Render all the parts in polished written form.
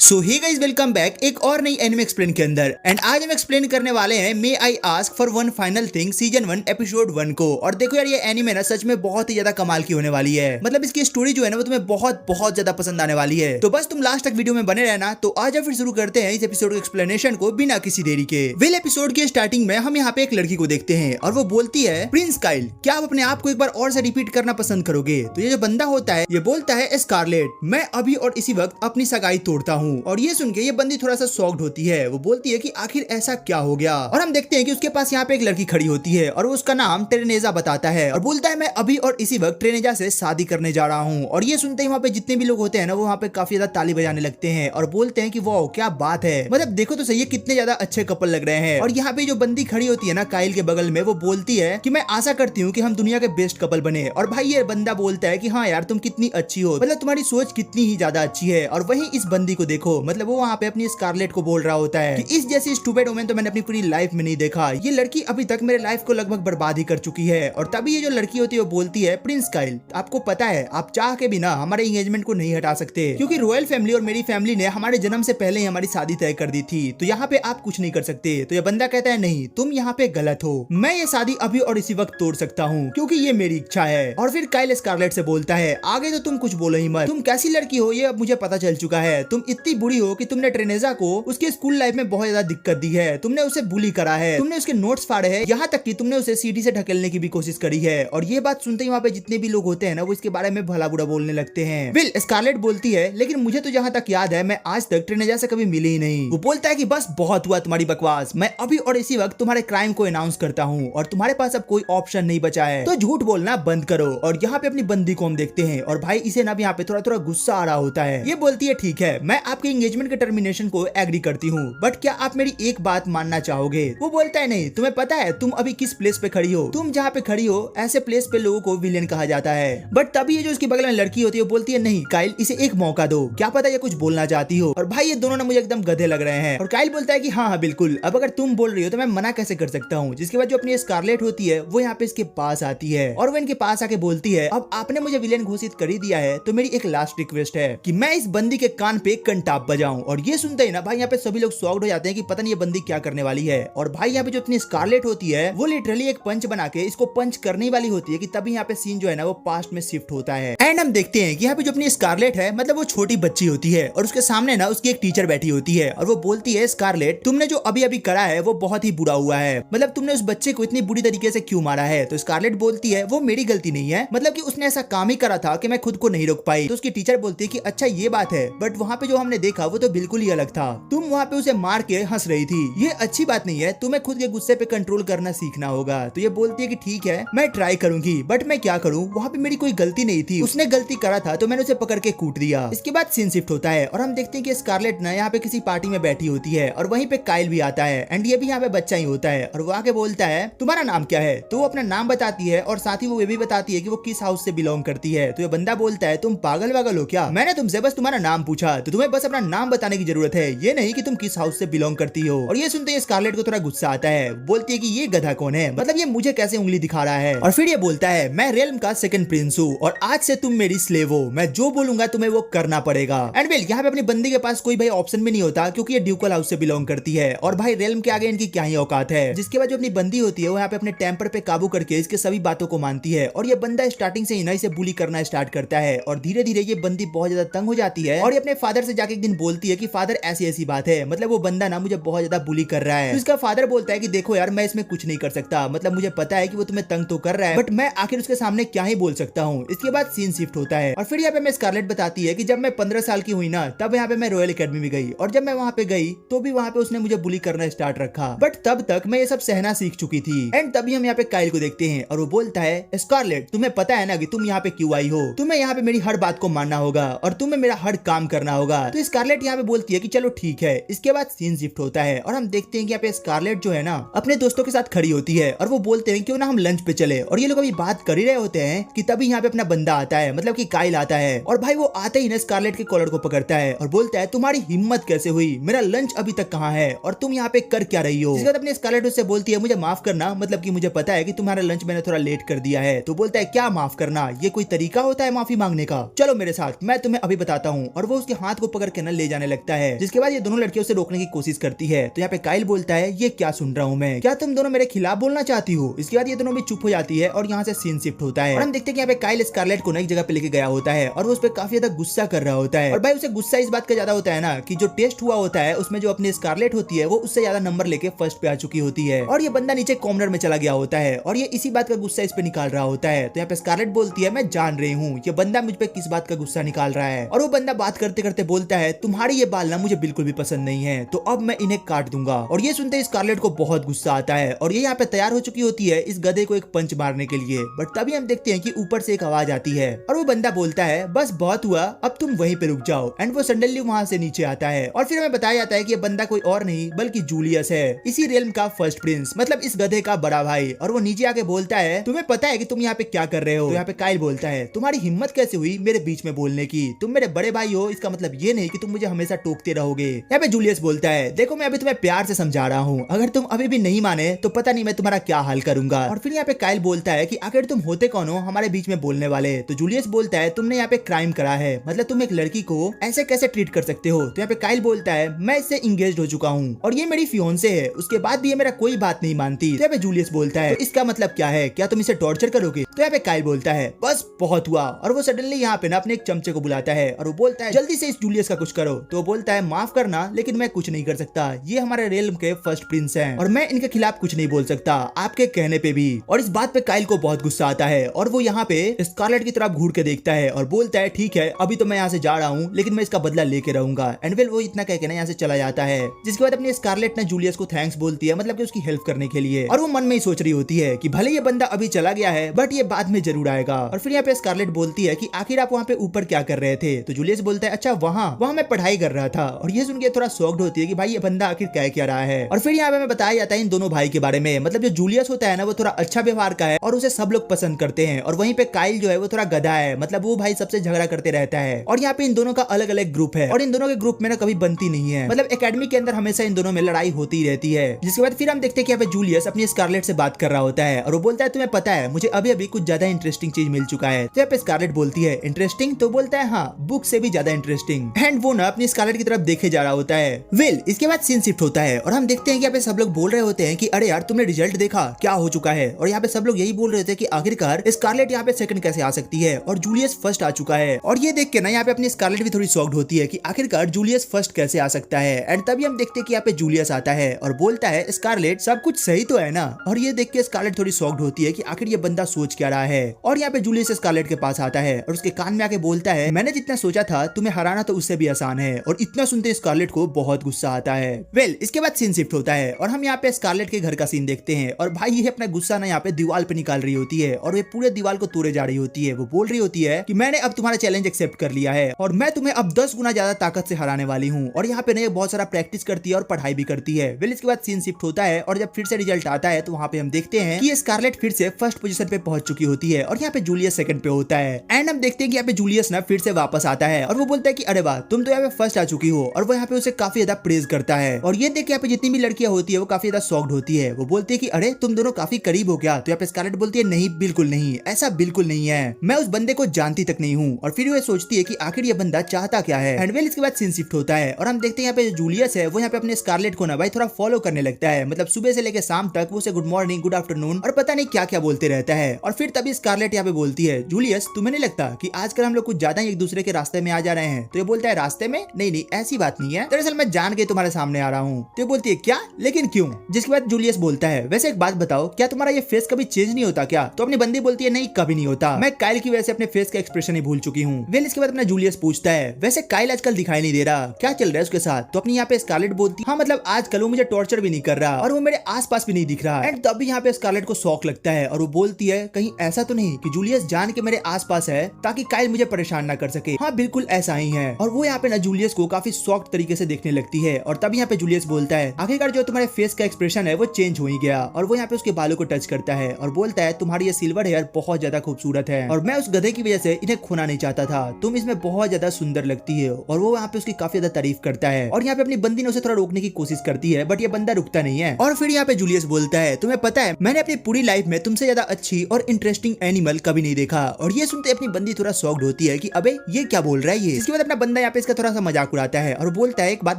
सो hey guys, welcome back एक और नई एनिमे एक्सप्लेन के अंदर। एंड आज हम एक्सप्लेन करने वाले हैं may I ask for one final thing season 1 episode 1 को। और देखो यार, ये एनिमे ना सच में बहुत ही ज्यादा कमाल की होने वाली है। मतलब इसकी स्टोरी जो है ना वो तुम्हें बहुत बहुत ज्यादा पसंद आने वाली है। तो बस तुम लास्ट तक वीडियो में बने रहना। तो आज फिर शुरू करते हैं इस एपिसोड के एक्सप्लेनेशन को बिना किसी देरी के। वेल, एपिसोड के स्टार्टिंग में हम यहाँ पे एक लड़की को देखते हैं और वो बोलती है, प्रिंस काइल, क्या आप अपने आप को एक बार और से रिपीट करना पसंद करोगे? तो ये जो बंदा होता है ये बोलता है, स्कारलेट, मैं अभी और इसी वक्त अपनी सगाई तोड़ता हूँ। और ये सुन के ये बंदी थोड़ा सा शॉक्ड होती है। वो बोलती है कि आखिर ऐसा क्या हो गया? और हम देखते हैं कि उसके पास यहाँ पे एक लड़की खड़ी होती है और वो उसका नाम ट्रेनेजा बताता है और बोलता है, मैं अभी और इसी वक्त ट्रेनेजा से शादी करने जा रहा हूँ। और ये सुनते ही वहाँ पे जितने भी लोग होते हैं ना वो वहाँ पे काफी ज्यादा ताली बजाने लगते हैं और बोलते हैं कि वाह क्या बात है, मतलब देखो तो सही है कितने ज्यादा अच्छे कपल लग रहे हैं। और यहाँ पे जो बंदी खड़ी होती है ना काइल के बगल में, वो बोलती है कि मैं आशा करती हूँ कि हम दुनिया के बेस्ट कपल बने। और भाई ये बंदा बोलता है कि हाँ यार तुम कितनी अच्छी हो, मतलब तुम्हारी सोच कितनी ही ज्यादा अच्छी है। और वहीं इस बंदी को देखो, मतलब वो वहाँ पे अपनी स्कारलेट को बोल रहा होता है कि इस जैसी स्टूपिड वुमन तो मैंने अपनी पूरी लाइफ में नहीं देखा। ये लड़की अभी तक मेरे लाइफ को लगभग बर्बाद ही कर चुकी है। और तभी ये जो लड़की होती है वो बोलती है, प्रिंस काइल, आपको पता है आप चाह के भी ना हमारे एंगेजमेंट को नहीं हटा सकते, क्योंकि रॉयल फैमिली और मेरी फैमिली ने हमारे जन्म से पहले ही हमारी शादी तय कर दी थी। तो यहाँ पे आप कुछ नहीं कर सकते। तो ये बंदा कहता है, नहीं तुम यहाँ पे गलत हो, मैं ये शादी अभी और इसी वक्त तोड़ सकता हूँ क्योंकि ये मेरी इच्छा है। और फिर काइल स्कारलेट से बोलता है, आगे तो तुम कुछ बोलो ही मत, तुम कैसी लड़की हो ये अब मुझे पता चल चुका है। तुम इतनी बुरी हो कि तुमने ट्रेनेजा को उसके स्कूल लाइफ में बहुत ज्यादा दिक्कत दी है, तुमने उसे बुली करा है, तुमने उसके नोट्स फाड़े हैं, यहाँ तक कि तुमने उसे सीढ़ी से ढकेलने की भी कोशिश करी है। और ये बात सुनते ही वहाँ पे जितने भी लोग होते हैं ना वो इसके बारे में भला बुरा बोलने लगते हैं। विल स्कारलेट बोलती है, लेकिन मुझे तो जहाँ तक याद है मैं आज तक ट्रेनेजा से कभी मिली ही नहीं। वो बोलता है कि बस बहुत हुआ तुम्हारी बकवास, मैं अभी और इसी वक्त तुम्हारे क्राइम को अनाउंस करता हूँ और तुम्हारे पास अब कोई ऑप्शन नहीं बचा है, तो झूठ बोलना बंद करो। और यहाँ पे अपनी बंदी को हम देखते हैं और भाई इसे ना यहाँ पे थोड़ा थोड़ा गुस्सा आ रहा होता है। ये बोलती है, ठीक है मैं आपके एंगेजमेंट के टर्मिनेशन को एग्री करती हूँ, बट क्या आप मेरी एक बात मानना चाहोगे? वो बोलता है, नहीं, तुम्हें पता है तुम अभी किस प्लेस पे खड़ी हो? तुम जहाँ पे खड़ी हो ऐसे प्लेस पे लोगों को विलेन कहा जाता है। बट तभी ये जो उसके बगल में लड़की होती है वो बोलती है, नहीं काइल, इसे एक मौका दो, क्या पता ये कुछ बोलना चाहती हो। और भाई ये दोनों ना मुझे एकदम गधे लग रहे हैं। और काइल बोलता है कि हाँ हाँ बिल्कुल, अब अगर तुम बोल रही हो तो मैं मना कैसे कर सकता हूँ। जिसके बाद जो अपनी स्कारलेट होती है वो यहाँ पे इसके पास आती है और वो इनके पास आके बोलती है, अब आपने मुझे विलेन घोषित कर ही दिया है तो मेरी एक लास्ट रिक्वेस्ट है कि मैं इस बंदी के कान पे कंटाप बजाऊं। और ये सुनते ही ना भाई यहाँ पे सभी लोग शॉक्ड हो जाते हैं कि पता नहीं ये बंदी क्या करने वाली है। और भाई यहाँ पे जो अपनी स्कारलेट होती है वो लिटरली एक पंच बना के इसको पंच करने वाली होती है कि तभी यहाँ पे सीन जो है ना वो पास्ट में शिफ्ट होता है। एंड हम देखते हैं कि यहाँ पे जो अपनी स्कारलेट है, मतलब वो छोटी बच्ची होती है और उसके सामने ना उसकी एक टीचर बैठी होती है और वो बोलती है, स्कारलेट, तुमने जो अभी अभी करा है वो बहुत ही बुरा हुआ है, मतलब तुमने उस बच्चे को इतनी बुरी तरीके से क्यों मारा है? तो स्कारलेट बोलती है, वो मेरी गलती नहीं है, मतलब कि उसने ऐसा काम ही करा था कि मैं खुद को नहीं रोक पाई। तो उसकी टीचर बोलती है कि अच्छा ये बात है, बट वहाँ पे जो हमने देखा वो तो बिल्कुल ही अलग था, तुम वहाँ पे उसे मार के हंस रही थी, ये अच्छी बात नहीं है, तुम्हें खुद के गुस्से पे कंट्रोल करना सीखना होगा। तो ये बोलती है कि ठीक है मैं ट्राई करूंगी, बट मैं क्या करूं, वहाँ पे मेरी कोई गलती नहीं थी, उसने गलती करा था तो मैंने उसे पकड़ के कूट दिया। इसके बाद सीन शिफ्ट होता है और हम देखते हैं कि स्कारलेट ना यहाँ पे किसी पार्टी में बैठी होती है और वहीं पे काइल भी आता है एंड ये भी यहाँ पे बच्चा ही होता है और वो आके बोलता है, तुम्हारा नाम क्या है? तो वो अपना नाम बताती है और साथ ही वो ये भी बताती है कि वो किस हाउस से बिलोंग करती है। तो ये बंदा बोलता है, तुम पागल वागल हो क्या? मैंने तुमसे बस तुम्हारा नाम पूछा, तो तुम्हें बस अपना नाम बताने की जरूरत है, ये नहीं कि तुम किस हाउस से बिलोंग करती हो। और ये सुनते ही स्कारलेट को थोड़ा गुस्सा आता है, बोलती है कि ये गधा कौन है, मतलब ये मुझे कैसे उंगली दिखा रहा है? और फिर ये बोलता है, मैं रेल्म का सेकंड प्रिंस हूँ और आज से तुम मेरी स्लेव हो, मैं जो बोलूंगा तुम्हें वो करना पड़ेगा। एंड वेल यहाँ पे अपनी बंदी के पास कोई भाई ऑप्शन भी नहीं होता क्योंकि ये ड्यूकल हाउस से बिलोंग करती है और भाई रेल्म के आगे इनकी क्या ही औकात है। जिसके बाद जो अपनी बंदी होती है वो यहाँ पे अपने टेम्पर पे काबू करके इसके सभी बातों को मानती है और ये बंदा स्टार्टिंग से ही इसे बुली करना स्टार्ट करता है और धीरे धीरे ये बंदी बहुत ज्यादा तंग हो जाती है और ये अपने फादर से जाके एक दिन बोलती है कि फादर ऐसी ऐसी बात है, मतलब वो बंदा ना मुझे बहुत ज्यादा बुली कर रहा है। तो इसका फादर बोलता है कि देखो यार मैं इसमें कुछ नहीं कर सकता, मतलब मुझे पता है कि वो तुम्हें तंग तो कर रहा है बट मैं आखिर उसके सामने क्या ही बोल सकता हूँ। इसके बाद सीन शिफ्ट होता है और फिर यहाँ पे मैं स्कारलेट बताती है कि जब मैं 15 साल की हुई ना तब यहाँ पे मैं रॉयल एकेडमी में गई और जब मैं वहाँ पे गई तो भी वहाँ पे उसने मुझे बुली करना स्टार्ट रखा, बट तब तक मैं ये सब सहना सीख चुकी थी। एंड तभी हम यहाँ पे काइल को देखते हैं और वो बोलता है, स्कारलेट, तुम्हें पता है ना कि तुम यहाँ पे क्यों आई हो, तुम्हें यहाँ पे मेरी हर बात को मानना होगा और तुम्हें मेरा हर काम करना होगा। तो स्कारलेट यहाँ पे बोलती है कि चलो ठीक है। इसके बाद सीन शिफ्ट होता है और हम देखते हैं कि यहाँ पे स्कारलेट जो है ना अपने दोस्तों के साथ खड़ी होती है और वो बोलते हैं क्यों ना हम लंच पे चले। और ये लोग अभी बात कर ही रहे होते हैं कि तभी यहाँ पे अपना बंदा आता है, मतलब कि काइल आता है और भाई वो आते ही ना स्कारलेट के कॉलर को पकड़ता है और बोलता है, तुम्हारी हिम्मत कैसे हुई, मेरा लंच अभी तक कहाँ है और तुम यहाँ पे कर क्या रही हो? इसके बाद अपनी स्कारलेट उससे बोलती है, मुझे माफ करना, मतलब कि मुझे पता है कि तुम्हारा लंच मैंने थोड़ा लेट कर दिया है। तो बोलता है, क्या माफ करना, ये कोई तरीका होता है माफी मांगने का? चलो मेरे साथ, मैं तुम्हें अभी बताता हूँ। और वो उसके हाथ को पकड़ के ना ले जाने लगता है, जिसके बाद ये दोनों लड़कियों से रोकने की कोशिश करती है। तो यहाँ पे काइल बोलता है ये क्या सुन रहा हूँ मैं, क्या तुम दोनों मेरे खिलाफ बोलना चाहती हो। इसके बाद ये दोनों भी चुप हो जाती है और यहाँ से सीन शिफ्ट होता है और हम देखते हैं कि यहाँ पे काइल स्कारलेट को नई जगह पे लेके गया होता है और वो उस पर काफी ज्यादा गुस्सा कर रहा होता है। और भाई उसे गुस्सा इस बात का ज्यादा होता है ना कि जो टेस्ट हुआ होता है उसमें जो अपनी स्कारलेट होती है वो उससे ज्यादा नंबर लेके फर्स्ट पे आ चुकी होती है और ये बंदा नीचे कॉर्नर में चला गया होता है और ये इसी बात का गुस्सा इस पे निकाल रहा होता है। तो यहाँ पे स्कारलेट बोलती है मैं जान रही हूँ ये बंदा मुझ पे किस बात का गुस्सा निकाल रहा है। और वो बंदा बात करते करते बोलता है तुम्हारी ये बाल ना मुझे बिल्कुल भी पसंद नहीं है, तो अब मैं इन्हें काट दूंगा। और ये सुनते स्कारलेट को बहुत गुस्सा आता है और ये यहाँ पे तैयार हो चुकी होती है इस गधे को एक पंच मारने के लिए। बट तभी हम देखते हैं कि ऊपर से एक आवाज आती है और वो बंदा बोलता है बस बहुत हुआ, अब तुम वहीं पे रुक जाओ। एंड वो सडनली वहां से नीचे आता है और फिर हमें बताया जाता है कि ये बंदा कोई और नहीं बल्कि जूलियस है, इसी रेल्म का फर्स्ट प्रिंस, मतलब इस गधे का बड़ा भाई। और वो नीचे आके बोलता है तुम्हें पता है कि तुम यहाँ पे क्या कर रहे हो। तो यहाँ पे काइल बोलता है तुम्हारी हिम्मत कैसे हुई मेरे बीच में बोलने की, तुम मेरे बड़े भाई हो, इसका मतलब ये नहीं कि तुम मुझे हमेशा टोकते रहोगे। यहाँ पे जूलियस बोलता है देखो मैं अभी तुम्हें प्यार से समझा रहा हूँ, अगर तुम अभी भी नहीं माने तो पता नहीं मैं तुम्हारा क्या हाल करूंगा। और फिर यहाँ पे काइल बोलता है कि आखिर तुम होते कौन हो हमारे बीच में बोलने वाले। तो जूलियस बोलता है तुमने यहाँ पे क्राइम करा है, मतलब तुम एक लड़की को ऐसे कैसे ट्रीट कर सकते हो। तो यहाँ पे काइल बोलता है मैं इससे इंगेज हो चुका हूँ और ये मेरी फियोंसे है, उसके बाद भी ये मेरा कोई बात नहीं मानती। तो यहाँ पे जूलियस बोलता है तो इसका मतलब क्या है, क्या तुम इसे टॉर्चर करोगे। तो यहाँ पे काइल बोलता है बस बहुत हुआ। और वो सडनली यहाँ पे ना अपने एक चमचे को बुलाता है और वो बोलता है जल्दी से इस जूलियस का कुछ करो। तो वो बोलता है माफ करना लेकिन मैं कुछ नहीं कर सकता, ये हमारे रेल्म के फर्स्ट प्रिंस हैं और मैं इनके खिलाफ कुछ नहीं बोल सकता आपके कहने पे भी। और इस बात पे काइल को बहुत गुस्सा आता है और वो यहाँ पे स्कारलेट की तरफ घूर के देखता है और बोलता है ठीक है अभी तो मैं यहाँ से जा रहा हूँ लेकिन मैं इसका बदला लेके रहूंगा। एंड वेल वो इतना कह के ना यहाँ से चला जाता है, जिसके बाद अपनी स्कारलेट ने जूलियस को थैंक्स बोलती है, मतलब कि उसकी हेल्प करने के लिए। और वो मन में ही सोच रही होती है कि भले ये बंदा अभी चला गया है बट ये बाद में जरूर आएगा। और फिर यहाँ पे स्कारलेट बोलती है कि आखिर आप वहाँ पे ऊपर क्या कर रहे थे। तो जूलियस बोलता है अच्छा वहाँ मैं पढ़ाई कर रहा था। और ये सुन के थोड़ा शॉक्ड होती है कि भाई ये बंदा आखिर कह क्या रहा है। और फिर यहाँ पे हमें बताया जाता है इन दोनों भाई के बारे में, मतलब जो जूलियस होता है ना वो थोड़ा अच्छा व्यवहार का है और उसे सब लोग पसंद करते हैं, और वहीं पे काइल जो है वो थोड़ा गधा है, मतलब वो भाई सबसे झगड़ा करते रहता है। और यहाँ पे इन दोनों का अलग अलग ग्रुप है और इन दोनों के ग्रुप में ना कभी बनती नहीं है, मतलब एकेडमी के अंदर हमेशा इन दोनों में लड़ाई होती रहती है। जिसके बाद फिर हम देखते हैं कि यहाँ पे जूलियस अपनी स्कारलेट से बात कर रहा होता है और वो बोलता है तुम्हें पता है मुझे अभी अभी कुछ ज्यादा इंटरेस्टिंग चीज मिल चुका है। तो यहाँ पे स्कारलेट बोलती है इंटरेस्टिंग, तो बोलता है हाँ बुक से भी ज्यादा इंटरेस्टिंग। एंड वो ना अपनी स्कारलेट की तरफ देखे जा रहा होता है। वेल इसके बाद सीन शिफ्ट होता है और हम देखते हैं कि यहाँ पे सब लोग बोल रहे होते हैं कि अरे यार तुमने रिजल्ट देखा क्या हो चुका है। और यहाँ पे सब लोग यही बोल रहे थे कि आखिरकार स्कारलेट यहाँ पे सेकंड कैसे आ सकती है और जूलियस फर्स्ट आ चुका है। और ये देख के ना यहाँ पे अपनी स्कारलेट भी थोड़ी शॉक्ड होती है कि आखिरकार जूलियस फर्स्ट कैसे आ सकता है। एंड तभी हम देखते हैं कि यहाँ पे जूलियस आता है और बोलता है स्कारलेट सब कुछ सही तो है ना। और ये देख के स्कारलेट थोड़ी शॉक्ड होती है कि आखिर ये बंदा सोच क्या रहा है। और यहाँ पे जूलियस स्कारलेट के पास आता है और उसके कान में आके बोलता है मैंने जितना सोचा था तुम्हें हराना तो उससे भी आसान है। और इतना सुनते स्कारलेट को बहुत गुस्सा आता है। वेल इसके बाद सीन शिफ्ट होता है और हम यहाँ पे स्कारलेट के घर का सीन देखते हैं और भाई ये अपना गुस्सा ना यहाँ पे दीवार पे निकाल रही होती है और ये पूरे दीवार को तोड़े जा रही होती है। वो बोल रही होती है कि मैंने अब तुम्हारा चैलेंज एक्सेप्ट कर लिया है और मैं तुम्हें अब 10 गुना ज्यादा ताकत से हराने वाली हूँ। और यहाँ पे ना बहुत सारा प्रैक्टिस करती है और पढ़ाई भी करती है। वेल इसके बाद सीन शिफ्ट होता है और जब फिर से रिजल्ट आता है तो वहाँ पे हम देखते हैं कि स्कारलेट फिर से फर्स्ट पोजीशन पे पहुंच चुकी होती है और यहाँ पे जूलियस सेकंड पे होता है। एंड हम देखते हैं कि यहाँ पे जूलियस ना फिर से वापस आता है और वो बोलता है कि अरे वाह तुम तो यहाँ पे फर्स्ट आ चुकी हो। और वो यहाँ पे उसे काफी ज्यादा प्रेज करता है और ये देख के यहाँ पे जितनी भी लड़कियां होती है वो काफी ज्यादा शॉक्ड होती है। वो बोलती है कि अरे तुम दोनों काफी करीब हो गया। तो यहाँ पे स्कारलेट बोलती है नहीं बिल्कुल नहीं, ऐसा बिल्कुल नहीं है, मैं उस बंदे को जानती तक नहीं हूँ। और फिर वो सोचती है कि आखिर ये बंदा चाहता क्या है। एंड वेल इसके बाद सीन शिफ्ट होता है और हम देखते हैं यहाँ पे जूलियस है वो यहाँ पे अपने स्कारलेट को ना भाई थोड़ा फॉलो करने लगता है, मतलब सुबह से लेकर शाम तक वो उसे गुड मॉर्निंग गुड आफ्टरनून और पता नहीं क्या क्या बोलते रहता है। और फिर तभी स्कारलेट यहाँ पे बोलती है जूलियस तुम्हें नहीं लगता कि आजकल हम लोग कुछ ज्यादा ही एक दूसरे के रास्ते में आ जा रहे हैं। तो ये बोलता है रास्ते में नहीं ऐसी बात नहीं है, दरअसल मैं जान के तुम्हारे सामने आ रहा हूँ। तो ये बोलती है क्या लेकिन क्यों। जिसके बाद जूलियस बोलता है वैसे एक बात बताओ क्या तुम्हारा ये फेस कभी चेंज नहीं होता क्या। तो अपनी बंदी बोलती है नहीं कभी नहीं होता, मैं काइल की वजह से अपने फेस का एक्सप्रेशन ही भूल चुकी हूँ। वेल इसके बाद अपना जूलियस पूछता है वैसे काइल आजकल दिखाई नहीं दे रहा, क्या चल रहा है उसके साथ। तो अपनी यहाँ पे स्कारलेट बोलती हाँ मतलब आजकल वो मुझे टॉर्चर भी नहीं कर रहा और वो मेरे आसपास भी नहीं दिख रहा। एंड तभी यहाँ पे स्कारलेट को शौक लगता है और वो बोलती है कहीं ऐसा तो नहीं कि जूलियस जान के मेरे आसपास है ताकि काइल मुझे परेशान ना कर सके। हाँ बिल्कुल ऐसा ही है। और वो यहाँ पे ना जूलियस को काफी शॉक्ड तरीके से देखने लगती है। और तभी यहाँ पे जूलियस बोलता है आखिरकार जो तुम्हारे फेस का एक्सप्रेशन है वो चेंज हो ही गया। और वो यहाँ पे उसके बालों को टच करता है और बोलता है तुम्हारी ये सिल्वर हेयर बहुत ज्यादा खूबसूरत है और मैं उस गधे की वजह से इन्हें खोना नहीं चाहता था, तुम इसमें बहुत ज्यादा सुंदर लगती है। और वो यहाँ पे उसकी काफी ज्यादा तारीफ करता है और यहाँ पे अपनी बंदी ने उसे थोड़ा रोकने की कोशिश करती है बट ये बंदा रुकता नहीं है। और फिर यहाँ पे जूलियस बोलता है तुम्हें पता है मैंने अपनी पूरी लाइफ में तुमसे ज्यादा अच्छी और इंटरेस्टिंग एनिमल कभी नहीं देखा। और ये सुनते अपनी बंदी थोड़ा शॉक्ड होती है कि अबे ये क्या बोल रहा है ये। इसके बाद अपना बंदा यहाँ पे इसका थोड़ा सा मजाक उड़ाता है और बोलता है एक बात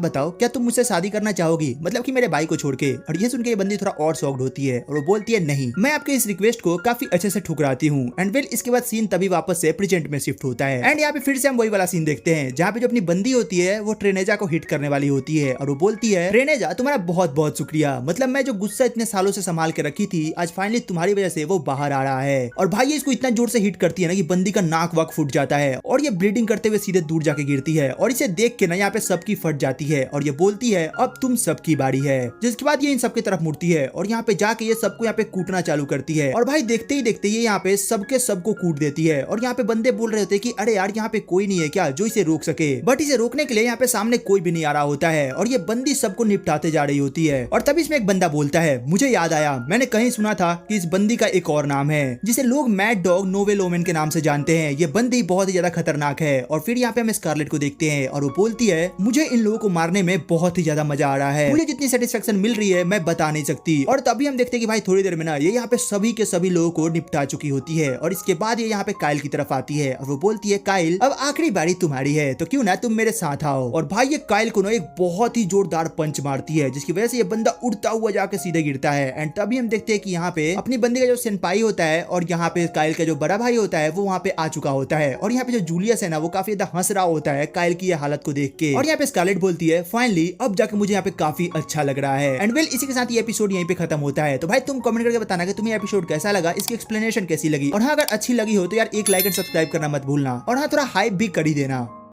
बताओ, क्या तुम मुझसे शादी करना चाहोगी, मतलब कि मेरे भाई को छोड़ के। और ये सुन के ये बंदी थोड़ा और शॉक्ड होती है और वो बोलती है नहीं, मैं आपके इस रिक्वेस्ट को काफी अच्छे से ठुकराती हूँ। एंड वेल इसके बाद सीन तभी वापस से प्रेजेंट में शिफ्ट होता है एंड यहाँ पे फिर से हम वही वाला सीन देखते हैं जहाँ पे जो अपनी बंदी होती है वो ट्रेनेजा को हिट करने वाली होती है और वो बोलती है ट्रेनेजा तुम्हारा बहुत बहुत शुक्रिया, मतलब मैं जो गुस्सा इतने सालों से संभाल के रखी थी आज फाइनली तुम्हारी वजह से वो बाहर आ रहा है। और भाई ये इसको इतना जोर से हिट करती है ना कि बंदी का नाक वाक फूट जाता है और ये ब्लीडिंग करते हुए सीधे दूर जाके गिरती है और इसे देख के ना यहाँ पे सबकी फट जाती है और ये बोलती है अब तुम सबकी बारी है। जिसके बाद ये इन सबकी तरफ मुड़ती है और यहाँ पे जाके ये सबको यहाँ पे कूटना चालू करती है और भाई देखते ही देखते ये यहाँ पे सबके सबको कूट देती है। और यहाँ पे बंदे बोल रहे होते हैं कि अरे यार यहाँ पे कोई नहीं है क्या जो इसे रोक सके, बट इसे रोकने के लिए यहाँ पे सामने कोई भी नहीं आ रहा होता है और ये बंदी सबको निपटाते जा रही होती है। और तभी इसमें एक बंदा बोलता है मुझे याद आया, मैंने कहीं सुना था कि इस बंदी का एक और नाम है जिसे लोग मैड डॉग नोवेल ओमेन के नाम से जानते हैं। ये बंदी बहुत ही ज्यादा खतरनाक है। और फिर यहाँ पे हम स्कारलेट को देखते हैं और वो बोलती है मुझे इन लोगों को मारने में बहुत ही ज्यादा मजा आ रहा है, मुझे जितनी सेटिस्फेक्शन मिल रही है मैं बता नहीं सकती। और तभी हम देखते हैं कि भाई थोड़ी देर में ना ये यहाँ पे सभी के सभी लोगों को निपटा चुकी होती है और इसके बाद ये यहाँ पे काइल की तरफ आती है और वो बोलती है काइल अब आखिरी बारी तुम्हारी है तो क्यों ना तुम मेरे साथ आओ। और भाई ये काइल को ना एक बहुत ही जोरदार पंच मारती है जिसकी वजह से ये बंदा उड़ता हुआ जाके सीधे गिरता है। एंड तभी हम देखते हैं कि यहाँ पे अपनी बंदी का जो सेनपाई होता है और यहाँ पे काइल का जो बड़ा भाई होता है वो वहाँ पे आ चुका होता है और यहाँ पे जो जूलियस है ना वो काफी ज्यादा हंस रहा होता है काइल की ये हालत को देख के। और यहाँ पे स्कारलेट बोलती है फाइनली अब जाके मुझे यहाँ पे काफी अच्छा लग रहा है। एंड वेल इसी के साथ ये एपिसोड यहीं पे खत्म होता है। तो भाई तुम कमेंट करके बताना कि तुम्हें एपिसोड कैसा लगा, इसकी एक्सप्लेनेशन कैसी लगी और हाँ अगर अच्छी लगी हो तो यार एक लाइक एंड सब्सक्राइब करना मत भूलना और हाँ थोड़ा हाइप भी कर ही देना।